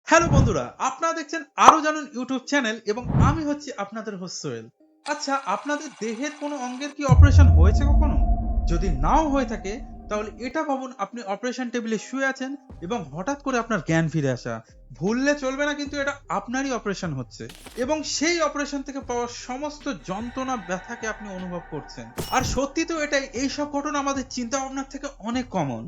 Hello বন্ধুরা, আপনারা দেখছেন আরো জানুন ইউটিউব চ্যানেল এবং আমি হচ্ছি আপনাদের হোস্ট সোহেল। আচ্ছা, আপনাদের দেহের কোনো অঙ্গের কি অপারেশন হয়েছে কখনো? যদি নাও হয়ে থাকে তাহলে এটা ভাবুন আপনি অপারেশন টেবিলে শুয়ে আছেন এবং হঠাৎ করে আপনার জ্ঞান ফিরে আসা। ভুললে চলবে না, কিন্তু এটা আপনারই অপারেশন হচ্ছে এবং সেই অপারেশন থেকে পাওয়া সমস্ত যন্ত্রণা ব্যথাকে আপনি অনুভব করছেন। আর সত্যি তো এটাই, এই সব ঘটনা আমাদের চিন্তা ভাবনার থেকে অনেক কমন।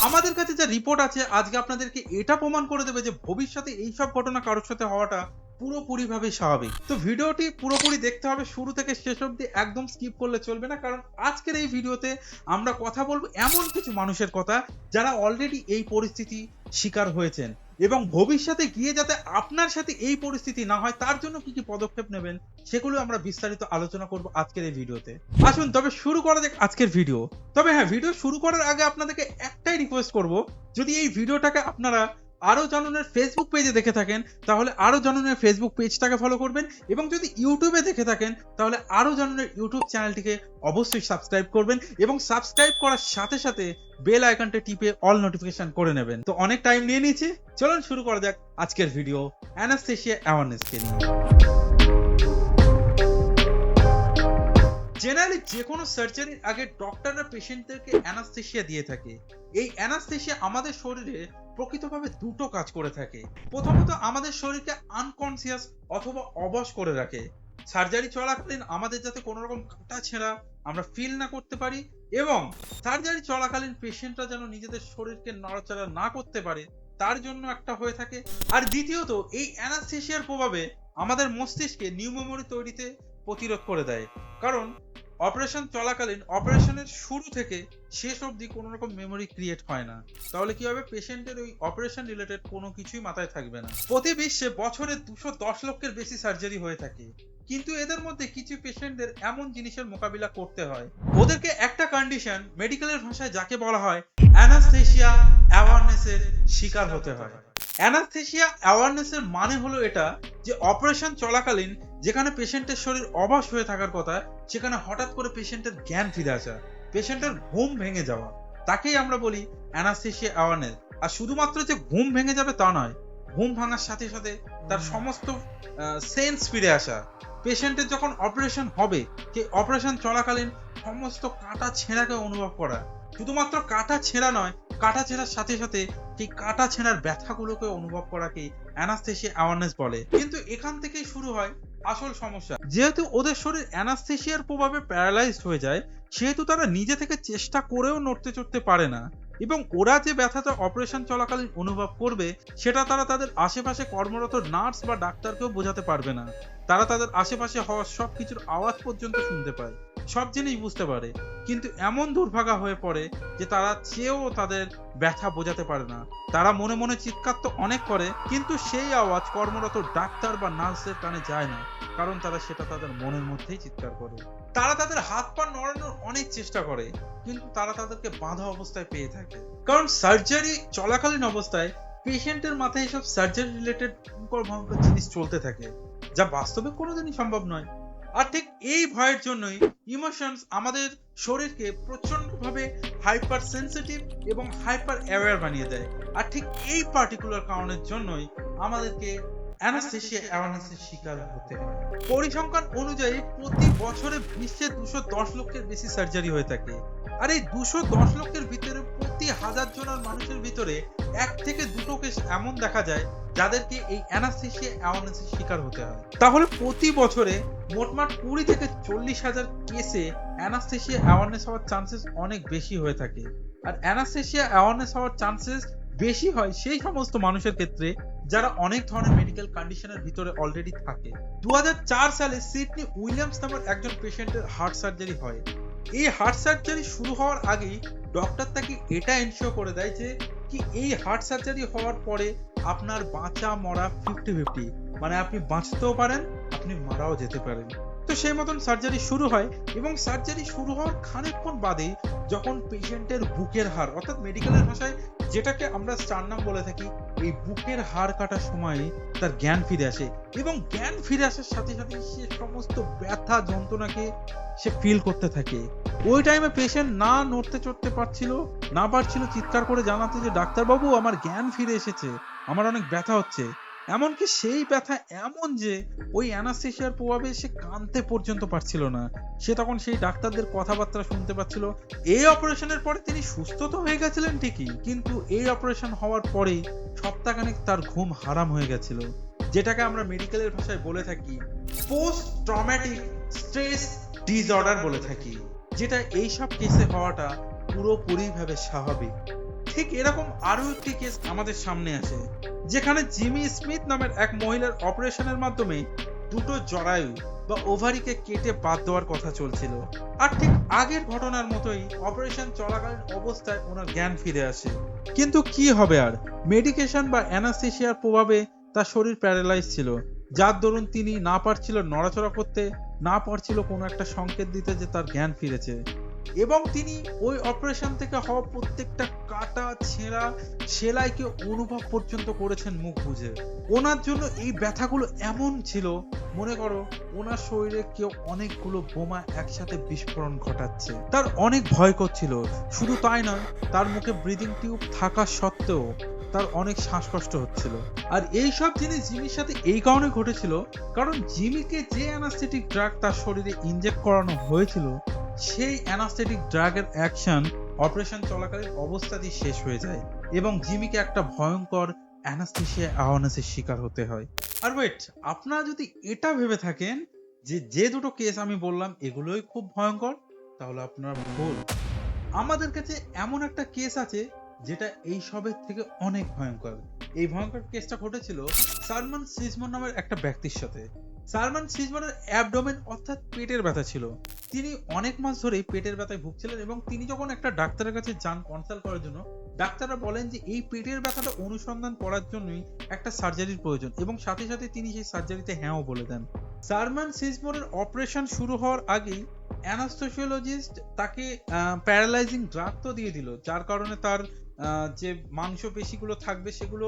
আমাদের কাছে যা রিপোর্ট আছে আজকে আপনাদেরকে এটা প্রমাণ করে দেবে যে ভবিষ্যতে এইসব ঘটনা কারোর সাথে হওয়াটা পুরোপুরিভাবে স্বাভাবিক। তো ভিডিওটি পুরোপুরি দেখতে হবে শুরু থেকে শেষ অবধি, একদম স্কিপ করলে চলবে না, কারণ আজকের এই ভিডিওতে আমরা কথা বলবো এমন কিছু মানুষের কথা যারা অলরেডি এই পরিস্থিতি শিকার হয়েছেন এবং ভবিষ্যতে গিয়ে যাতে আপনার সাথে এই পরিস্থিতি না হয় তার জন্য কি কি পদক্ষেপ নেবেন সেগুলো আমরা বিস্তারিত আলোচনা করব আজকের এই ভিডিওতে। আসুন তবে শুরু করা যাক আজকের ভিডিও। তবে হ্যাঁ, ভিডিও শুরু করার আগে আপনাদেরকে একটাই রিকোয়েস্ট করব, যদি এই ভিডিওটাকে আপনারা আরো জানুনের ফেসবুক পেজে দেখে থাকেন তাহলে আরো জানুনের ফেসবুক পেজটাকে ফলো করবেন, এবং যদি ইউটিউবে দেখে থাকেন তাহলে আরো জানুনের ইউটিউব চ্যানেলটিকে অবশ্যই সাবস্ক্রাইব করবেন এবং সাবস্ক্রাইব করার সাথে সাথে বেল আইকনটা টিপে অল নোটিফিকেশন করে নেবেন। তো অনেক টাইম নিয়ে নিয়েছি, চলুন শুরু করা যাক আজকের ভিডিও অ্যানাস্থেসিয়া অ্যাওয়ারনেসকে নিয়ে। জেনারেলি যে কোনো সার্জারির আগে ডক্টররা পেশেন্টদেরকে অ্যানাস্থেসিয়া দিয়ে থাকে। এই অ্যানাস্থেসিয়া আমাদের শরীরে প্রকৃতভাবে দুটো কাজ করে থাকে। প্রথমত আমাদের শরীরকে আনকনসিয়াস অথবা অবশ করে রাখে। সার্জারি চলাকালীন আমাদের যাতে কোনো রকম কাটা ছেঁড়া আমরা ফিল না করতে পারি, এবং সার্জারি চলাকালীন পেশেন্টরা যেন নিজেদের শরীরকে নড়াচড়া না করতে পারে তার জন্য একটা হয়ে থাকে। আর দ্বিতীয়ত এই অ্যানাস্থেসিয়ার প্রভাবে আমাদের মস্তিষ্কে নিউ মেমোরি তৈরিতে প্রতিরোধ করে দেয়, কারণ অপারেশন চলাকালীন অপারেশনের শুরু থেকে শেষ অবধি কোনো রকম মেমোরি ক্রিয়েট হয় না। তাহলে কি হবে, পেশেন্টের ওই অপারেশন রিলেটেড কোনো কিছুই মাথায় থাকবে না। প্রতি বিশ্বে বছরে 210 লক্ষের বেশি সার্জারি হয়ে থাকে, কিন্তু এদের মধ্যে কিছু পেশেন্টদের এমন জিনিসের মোকাবিলা করতে হয়। ওদেরকে একটা কন্ডিশন, মেডিকেলের ভাষায় যাকে বলা হয় অ্যানাস্থেসিয়া অ্যাওয়ারনেসের শিকার হতে হয়। অ্যানাস্থেসিয়া অ্যাওয়ারনেসের মানে হলো এটা যে অপারেশন চলাকালীন যেখানে পেশেন্টের শরীর অবশ হয়ে থাকার কথা সেখানে হঠাৎ করে পেশেন্টের জ্ঞান ফিরে আসা, পেশেন্টের ঘুম ভেঙে যাওয়া, তাকেই আমরা বলি অ্যানাস্থেসিয়া অ্যাওয়ারনেস। আর শুধুমাত্র যে ঘুম ভেঙে যাবে তা নয়, ঘুম ভাঙার সাথে সাথে তার সমস্ত সেন্স ফিরে আসা। পেশেন্টের যখন অপারেশন হবে সেই অপারেশন চলাকালীন সমস্ত কাটা ছেঁড়াকে অনুভব করা, শুধুমাত্র কাটা ছেঁড়া নয়, কাটা ছেঁড়ার সাথে সাথে সেই কাটা ছেঁড়ার ব্যথাগুলোকে অনুভব করাকে অ্যানাস্থেসিয়া অ্যাওয়ারনেস বলে। কিন্তু এখান থেকেই শুরু হয় আসল সমস্যা। যেহেতু ওদের শরীর অ্যানাস্থেসিয়ার প্রভাবে প্যারালাইজড হয়ে যায়, সেহেতু তারা নিজে থেকে চেষ্টা করেও নড়তে চড়তে পারে না, এবং ওরা যে ব্যথাটা অপারেশন চলাকালীন অনুভব করবে সেটা তারা তাদের আশেপাশে কর্মরত নার্স বা ডাক্তারকেও বোঝাতে পারবে না। তারা তাদের আশেপাশে হওয়া সব কিছুর আওয়াজ পর্যন্ত শুনতে পায়, সব জিনিস বুঝতে পারে, কিন্তু এমন দুর্ভাগা হয়ে পড়ে যে তারা চেয়েও তাদের ব্যথা বোঝাতে পারে না। তারা মনে মনে চিৎকার তো অনেক করে, কিন্তু সেই আওয়াজ কর্মরত ডাক্তার বা নার্সের কানে যায় না, কারণ তারা সেটা তাদের মনের মধ্যেই চিৎকার করে। তারা তাদের হাত পা নড়ানোর অনেক চেষ্টা করে, কিন্তু তারা তাদেরকে বাঁধা অবস্থায় পেয়ে থাকে, কারণ সার্জারি চলাকালীন অবস্থায় পেশেন্টের মাথায় এসব সার্জারি রিলেটেড ভয়ঙ্কর জিনিস চলতে থাকে, যা বাস্তবে কোনোদিনই সম্ভব নয়। আর ঠিক এই ভয়ের জন্যই ইমোশনস আমাদের শরীরকে প্রচন্ডভাবে হাইপার সেন্সিটিভ এবং হাইপার অ্যাওয়্যার বানিয়ে দেয়। আর ঠিক এই পার্টিকুলার কারণের জন্যই আমাদেরকে অ্যানাস্থেসিয়া অ্যাওয়ারনেসের শিকার হতে হয়। পরিসংখ্যান অনুযায়ী প্রতি বছরে বিশ্বে 210 লক্ষের বেশি সার্জারি হয়ে থাকে। আর এই 210 লক্ষের ভিতরে প্রতি 1000 জনের মানুষের ভিতরে 1 থেকে 2টো কেস এমন দেখা যায় যাদেরকে এই অ্যানাস্থেসিয়া অ্যাওয়ারনেসের শিকার হতে হয়। তাহলে প্রতি বছরে মোটমাট 20 থেকে 40,000 কেসে অ্যানাস্থেসিয়া অ্যাওয়ারনেস হওয়ার চান্সেস অনেক বেশি হয়ে থাকে। আর অ্যানাস্থেসিয়া অ্যাওয়ারনেস হওয়ার চান্সেস বেশি হয় সেই সমস্ত মানুষের ক্ষেত্রে যারা অনেক ধরনের মেডিকেল কন্ডিশনের ভিতরে অলরেডি থাকে। 2004 সালে সিডনি উইলিয়ামস নামের একজন পেশেন্টের হার্ট সার্জারি হয়। এই হার্ট সার্জারি শুরু হওয়ার আগেই ডক্টর তাকে এটা এনশিওর করে দেয় যে কি এই হার্ট সার্জারি হওয়ার পরে আপনার বাঁচা মরা 50-50, মানে আপনি বাঁচতেও পারেন, আপনি মারাও যেতে পারেন। তো সেই মতন সার্জারি শুরু হয়, এবং সার্জারি শুরু হওয়ার খানিকক্ষণ বাদেই যখন পেশেন্টের বুকের হাড়, অর্থাৎ মেডিকেলের ভাষায় যেটাকে আমরা স্টারনাম বলে থাকি, এই বুকের হাড় কাটার সময় তার জ্ঞান ফিরে আসে, এবং জ্ঞান ফিরে আসার সাথে সাথে সে সমস্ত ব্যথা যন্ত্রণাকে সে ফিল করতে থাকে। ওই টাইমে পেশেন্ট না নড়তে চড়তে পারছিল, না পারছিল চিৎকার করে জানাতে যে ডাক্তারবাবু আমার জ্ঞান ফিরে এসেছে, আমার অনেক ব্যথা হচ্ছে। এমনকি সেই ব্যথা এমন যে ওই অ্যানাস্থেশিয়ার প্রভাবে সে কাঁদতে পর্যন্ত পারছিল না। সে তখন সেই ডাক্তারদের কথাবার্তা শুনতে পাচ্ছিল। এই অপারেশনের পরে তিনি সুস্থ তো হয়ে গেছিলেন ঠিকই, কিন্তু এই অপারেশন হওয়ার পরেই সপ্তাহখানেক তার ঘুম হারাম হয়ে গেছিল, যেটাকে আমরা মেডিকেলের ভাষায় বলে থাকি পোস্ট ট্রমেটিক স্ট্রেস ডিসঅর্ডার বলে থাকি, যেটা এইসব কেসে হওয়াটা পুরোপুরিভাবে স্বাভাবিক। ঠিক এরকম আরো একটি কেস আমাদের সামনে আছে, যেখানে জিমি স্মিথ নামের এক মহিলার অপারেশনের মাধ্যমে দুটো জরায়ু বা ওভারিকে কেটে বাদ দেওয়ার কথা চলছিল। আর ঠিক আগের ঘটনার মতোই অপারেশন চলাকালীন অবস্থায় ওনার জ্ঞান ফিরে আসে। কিন্তু কি হবে আর, মেডিকেশন বা অ্যানাস্থেশিয়ার প্রভাবে তার শরীর প্যারালাইজ ছিল, যার দরুন তিনি না পারছিল নড়াচড়া করতে, না পারছিল কোনো একটা সংকেত দিতে যে তার জ্ঞান ফিরেছে। এবং তিনি ওই অপারেশন থেকে হওয়া প্রত্যেকটা কাটা ছেঁড়া সেলাইকে অনুভব পর্যন্ত করেছেন মুখ বুজে। ওনার জন্য এই ব্যথাগুলো এমন ছিল, মনে করো ওনার শরীরে কেউ অনেকগুলো বোমা একসাথে বিস্ফোরণ ঘটাচ্ছে। তার অনেক ভয় করছিল। শুধু তাই নয়, তার মুখে ব্রিদিং টিউব থাকা সত্ত্বেও তার অনেক শ্বাসকষ্ট হচ্ছিল। আর এই সব জিনিস জিমির সাথে এই কারণে ঘটেছিল, কারণ জিমিকে যে অ্যানাস্থেটিক ড্রাগ তার শরীরে ইনজেক্ট করানো হয়েছিল, সেই অ্যানাস্থেটিক ড্রাগের অ্যাকশন অপারেশন চলাকালীন অবস্থাতেই শেষ হয়ে যায় এবং জিমিকে একটা ভয়ঙ্কর অ্যানাস্থেশিয়া অ্যাওয়ারনেসের শিকার হতে হয়। আর ওয়েট, আপনারা যদি এটা ভেবে থাকেন যে যে দুটো কেস আমি বললাম এগুলোই খুব ভয়ঙ্কর, তাহলে আপনারা ভুল। আমাদের কাছে এমন একটা কেস আছে যেটা এই সবের থেকে অনেক ভয়ঙ্কর। এই ভয়ঙ্কর কেসটা ঘটেছিল সালমান সিজমন নামের একটা ব্যক্তির সাথে। সালমান সিজমনের অ্যাবডোমেন অর্থাৎ পেটের ব্যথা ছিল। তিনি অনেক মাস ধরেই পেটের ব্যথায় ভুগছিলেন এবং তিনি যখন একটা ডাক্তারের কাছে যান কনসাল্ট করার জন্য, ডাক্তাররা বলেন যে এই পেটের ব্যথাটা অনুসন্ধান করার জন্যই একটা সার্জারির প্রয়োজন এবং সাথে সাথে তিনি সেই সার্জারিতে হ্যাঁও বলে দেন। সালমান সিজমনের অপারেশন শুরু হওয়ার আগেই অ্যানাস্থেসিওলজিস্ট তাকে প্যারালাইজিং ড্রাগ তো দিয়ে দিল, যার কারণে তার যে মাংসপেশিগুলো থাকবে সেগুলো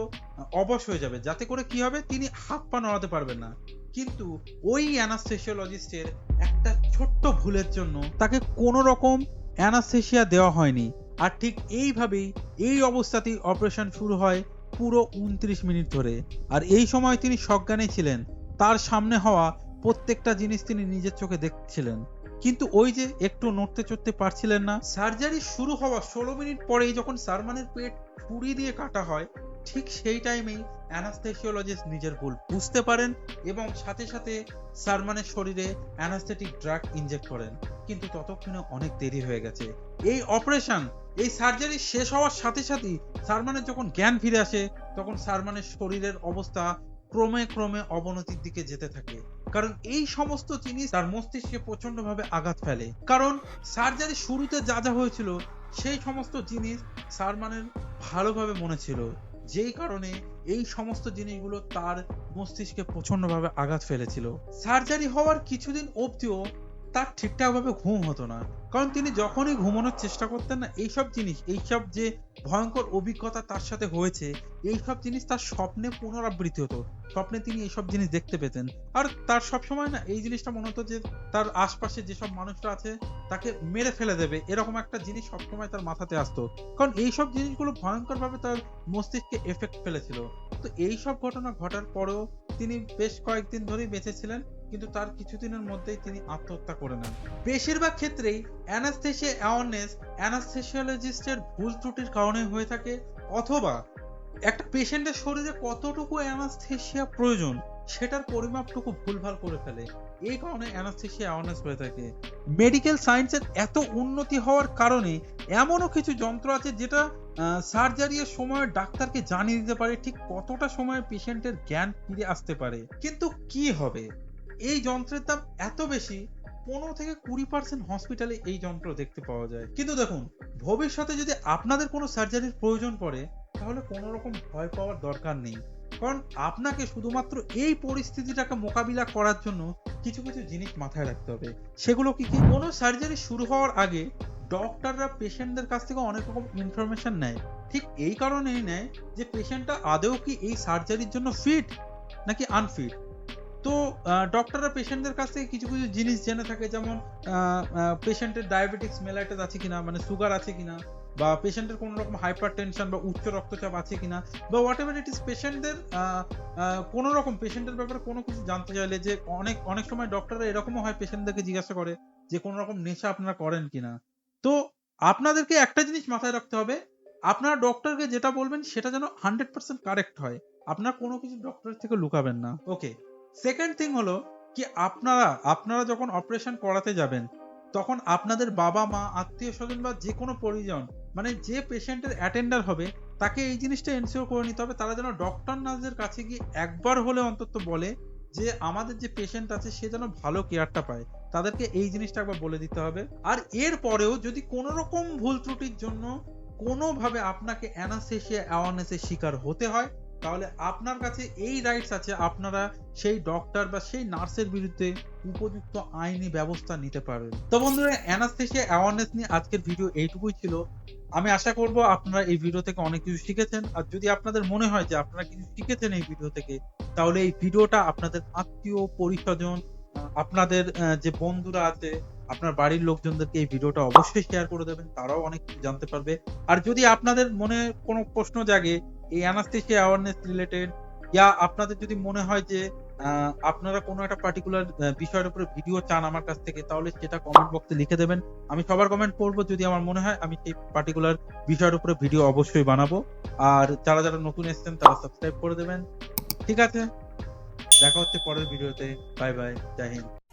অবশ হয়ে যাবে, যাতে করে কি হবে তিনি হাত পা নড়াতে পারবেন না। কিন্তু ওই অ্যানাস্থেসিওলজিস্টের একটা ছোট্ট ভুলের জন্য তাকে কোনো রকম অ্যানাস্থেসিয়া দেওয়া হয়নি। আর ঠিক এইভাবেই এই অবস্থাতেই অপারেশন শুরু হয় পুরো 29 মিনিট ধরে। আর এই সময় তিনি সজ্ঞানে ছিলেন, তার সামনে হওয়া প্রত্যেকটা জিনিস তিনি নিজের চোখে দেখছিলেন, কিন্তু ওই যে একটু নড়তে চড়তে পারছিলেন না। সার্জারি শুরু হওয়া 16 মিনিট পরেই যখন সালমানের পেট ছুরি দিয়ে কাটা হয়, ঠিক সেই টাইমেই অ্যানাস্থেসিওলজিস্ট নিজের ভুল বুঝতে পারেন এবং সাথে সাথে সালমানের শরীরে অ্যানাস্থেটিক ড্রাগ ইনজেক্ট করেন। কিন্তু ততক্ষণে অনেক দেরি হয়ে গেছে। এই অপারেশন, এই সার্জারি শেষ হওয়ার সাথে সাথেই সালমানের যখন জ্ঞান ফিরে আসে, তখন সালমানের শরীরের অবস্থা ক্রমে ক্রমে অবনতির দিকে যেতে থাকে। কারণ এই সমস্ত জিনিস তার মস্তিষ্কে প্রচন্ডভাবে আঘাত ফেলে। কারণ সার্জারি শুরুতে যা যা হয়েছিল সেই সমস্ত জিনিস সালমানের ভালোভাবে মনে ছিল, যেই কারণে এই সমস্ত জিনিসগুলো তার মস্তিষ্কে প্রচন্ডভাবে আঘাত ফেলেছিল। সার্জারি হওয়ার কিছুদিন অবধিও তার ঠিকঠাকভাবে ঘুম হতো না, কারণ তিনি যখনই ঘুমানোর চেষ্টা করতেন না, এইসব জিনিস, এইসব যে ভয়ঙ্কর অভিজ্ঞতা তার সাথে হয়েছে, এইসব জিনিস তার স্বপ্নে পুনরাবৃত্তি হতো। স্বপ্নে তিনি এইসব জিনিস দেখতে পেতেন। আর তার সবসময় না এই জিনিসটা মনে হতো যে তার আশপাশে যেসব মানুষরা আছে তাকে মেরে ফেলে দেবে, এরকম একটা জিনিস সবসময় তার মাথাতে আসতো, কারণ এইসব জিনিসগুলো ভয়ঙ্করভাবে তার মস্তিষ্কে এফেক্ট ফেলেছিল। তো এইসব ঘটনা ঘটার পরেও তিনি বেশ কয়েকদিন ধরেই বেঁচে ছিলেন, কিন্তু তার কিছুদিনের মধ্যেই তিনি আত্মহত্যা করে নেন। বেশিরভাগ ক্ষেত্রেই অ্যানাস্থেসিয়া অ্যাওয়ারনেস অ্যানাস্থেসিওলজিস্টের ভুল ত্রুটির কারণে হয়ে থাকে, অথবা একটা পেশেন্টের শরীরে কতটুকু অ্যানাস্থেসিয়া প্রয়োজন সেটার পরিমাপটুকু ভুলভাল করে ফেলে। এই কারণে অ্যানাস্থেসিয়া অ্যাওয়ারনেস হয়ে থাকে। মেডিকেল সায়েন্সের এত উন্নতি হওয়ার কারণে এমনও কিছু যন্ত্র আছে যেটা সার্জারির সময় ডাক্তারকে জানিয়ে দিতে পারে ঠিক কতটা সময় পেশেন্টের জ্ঞান ফিরে আসতে পারে। কিন্তু কি হবে, এই যন্ত্রের দাম এত বেশি, 15-20% হসপিটালে এই যন্ত্র দেখতে পাওয়া যায়। কিন্তু দেখুন, ভবিষ্যতে যদি আপনাদের কোনো সার্জারির প্রয়োজন পড়ে, তাহলে কোনো রকম ভয় পাওয়ার দরকার নেই, কারণ আপনাকে শুধুমাত্র এই পরিস্থিতিটাকে মোকাবিলা করার জন্য কিছু কিছু জিনিস মাথায় রাখতে হবে। সেগুলো কি কি? কোনো সার্জারি শুরু হওয়ার আগে ডক্টররা পেশেন্টদের কাছ থেকে অনেক রকম ইনফরমেশন নেয়। ঠিক এই কারণেই নেয় যে পেশেন্টটা আদৌ কি এই সার্জারির জন্য ফিট নাকি আনফিট। তো ডক্টররা পেশেন্টদের কাছ থেকে কিছু কিছু জিনিস জেনে থাকে, যেমন পেশেন্টের ডায়াবেটিক্স মেলাইটাস আছে কিনা, মানে সুগার আছে কিনা, বা পেশেন্টের কোনো রকম হাইপার টেনশন বা উচ্চ রক্তচাপ আছে কিনা, বা হোয়াট এভার ইট ইজ পেশেন্টদের কোনো রকম পেশেন্টের ব্যাপারে কোনো কিছু জানতে চাইলে, যে অনেক অনেক সময় ডক্টররা এরকমও হয় পেশেন্টদেরকে জিজ্ঞাসা করে যে কোনো রকম নেশা আপনারা করেন কিনা। তো আপনাদেরকে একটা জিনিস মাথায় রাখতে হবে, আপনারা ডক্টরকে যেটা বলবেন সেটা যেন 100% কারেক্ট হয়। আপনারা কোনো কিছু ডক্টরের থেকে লুকাবেন না। ওকে, সেকেন্ড থিং হলো কি, আপনারা যখন অপারেশন করাতে যাবেন তখন আপনাদের বাবা মা আত্মীয় স্বজন বা যে কোনো পরিজন, মানে যে পেশেন্টের অ্যাটেন্ডার হবে, তাকে এই জিনিসটা এনশিওর করে নিতে হবে তারা যেন ডক্টর নার্সদের কাছে গিয়ে একবার হলে অন্তত বলে যে আমাদের যে পেশেন্ট আছে সে যেন ভালো কেয়ারটা পায়। তাদেরকে এই জিনিসটা একবার বলে দিতে হবে। আর এর পরেও যদি কোনো রকম ভুল ত্রুটির জন্য কোনোভাবে আপনাকে অ্যানাস্থেসিয়া অ্যাওয়ারনেসের শিকার হতে হয়, তাহলে আপনার কাছে এই রাইটস আছে, আপনারা সেই ডক্টর বা সেই নার্সের বিরুদ্ধে উপযুক্ত আইনি ব্যবস্থা নিতে পারবেন। তো বন্ধুরা, অ্যানাস্থেসিয়া অ্যাওয়ারনেস নিয়ে আজকের ভিডিও এইটুকুই ছিল। আমি আশা করব আপনারা এই ভিডিও থেকে অনেক কিছু শিখেছেন। আর যদি আপনাদের মনে হয় যে আপনারা কিছু শিখেছেন এই ভিডিও থেকে, তাহলে এই ভিডিওটা আপনাদের আত্মীয় পরিস্বজন, আপনাদের যে বন্ধুরা আছে, আপনার বাড়ির লোকজনদেরকে এই ভিডিওটা অবশ্যই শেয়ার করে দেবেন, তারাও অনেক কিছু জানতে পারবে। আর যদি আপনাদের মনে কোনো প্রশ্ন জাগে এই অ্যানাস্থেসিয়া অ্যাওয়ারনেস রিলেটেড, ইয়া আপনাদের যদি মনে হয় যে আপনারা কোনো একটা পার্টিকুলার বিষয়ের উপরে ভিডিও চান আমার কাছ থেকে, তাহলে সেটা কমেন্ট বক্সে লিখে দেবেন। আমি সবার কমেন্ট পড়বো, যদি আমার মনে হয় আমি সেই পার্টিকুলার বিষয়ের উপরে ভিডিও অবশ্যই বানাবো। আর যারা যারা নতুন এসেছেন তারা সাবস্ক্রাইব করে দেবেন। ঠিক আছে, দেখা হচ্ছে পরের ভিডিওতে। বাই বাই, জয় হিন্দ।